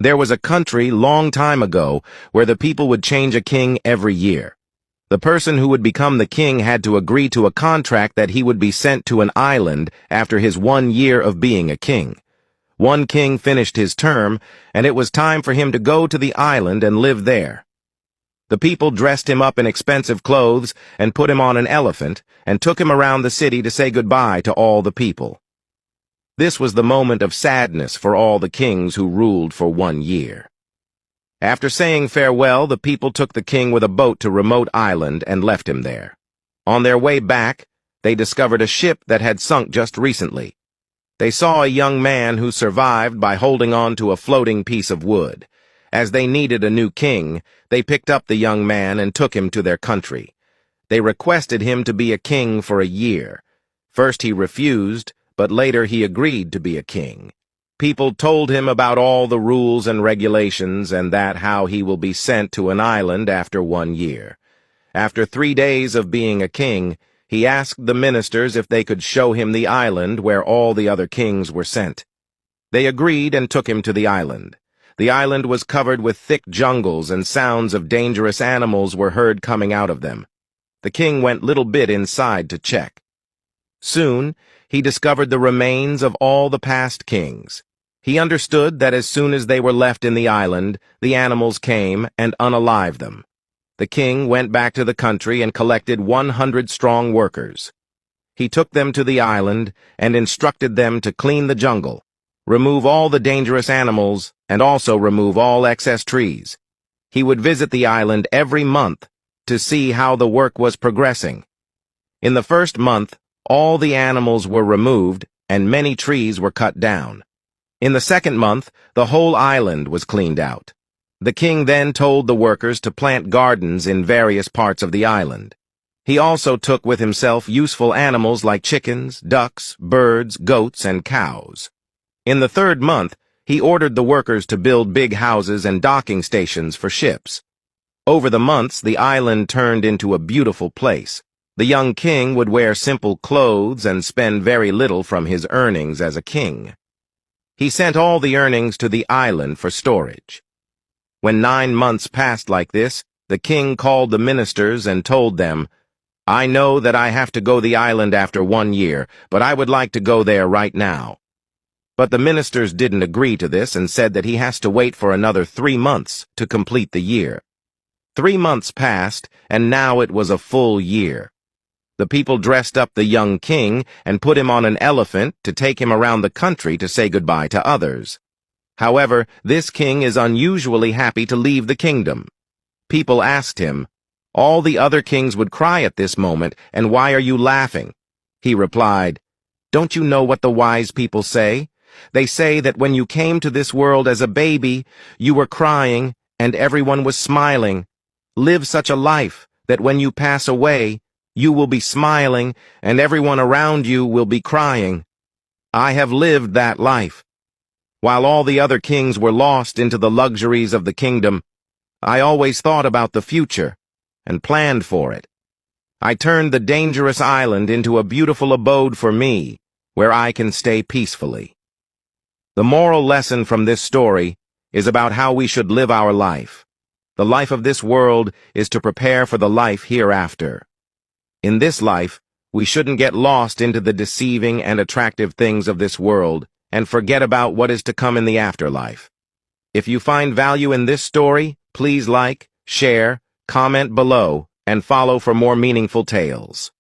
There was a country long time ago where the people would change a king every year. The person who would become the king had to agree to a contract that he would be sent to an island after his 1 year of being a king. One king finished his term, and it was time for him to go to the island and live there. The people dressed him up in expensive clothes and put him on an elephant and took him around the city to say goodbye to all the people. This was the moment of sadness for all the kings who ruled for 1 year. After saying farewell, the people took the king with a boat to a remote island and left him there. On their way back, they discovered a ship that had sunk just recently. They saw a young man who survived by holding on to a floating piece of wood. As they needed a new king, they picked up the young man and took him to their country. They requested him to be a king for a year. First he refused, but later he agreed to be a king. People told him about all the rules and regulations and that how he will be sent to an island after 1 year. After 3 days of being a king, he asked the ministers if they could show him the island where all the other kings were sent. They agreed and took him to the island. The island was covered with thick jungles and sounds of dangerous animals were heard coming out of them. The king went little bit inside to check. Soon, he discovered the remains of all the past kings. He understood that as soon as they were left in the island, the animals came and unalived them. The king went back to the country and collected 100 strong workers. He took them to the island and instructed them to clean the jungle, remove all the dangerous animals, and also remove all excess trees. He would visit the island every month to see how the work was progressing. In the first month, all the animals were removed and many trees were cut down. In the second month, the whole island was cleaned out. The king then told the workers to plant gardens in various parts of the island. He also took with himself useful animals like chickens, ducks, birds, goats, and cows. In the third month, he ordered the workers to build big houses and docking stations for ships. Over the months, the island turned into a beautiful place. The young king would wear simple clothes and spend very little from his earnings as a king. He sent all the earnings to the island for storage. When 9 months passed like this, the king called the ministers and told them, "I know that I have to go the island after 1 year, but I would like to go there right now." But the ministers didn't agree to this and said that he has to wait for another 3 months to complete the year. 3 months passed, and now it was a full year. The people dressed up the young king and put him on an elephant to take him around the country to say goodbye to others. However, this king is unusually happy to leave the kingdom. People asked him, "All the other kings would cry at this moment, and why are you laughing?" He replied, "Don't you know what the wise people say? They say that when you came to this world as a baby, you were crying and everyone was smiling. Live such a life that when you pass away, you will be smiling and everyone around you will be crying. I have lived that life. While all the other kings were lost into the luxuries of the kingdom, I always thought about the future and planned for it. I turned the dangerous island into a beautiful abode for me, where I can stay peacefully." The moral lesson from this story is about how we should live our life. The life of this world is to prepare for the life hereafter. In this life, we shouldn't get lost into the deceiving and attractive things of this world and forget about what is to come in the afterlife. If you find value in this story, please like, share, comment below, and follow for more meaningful tales.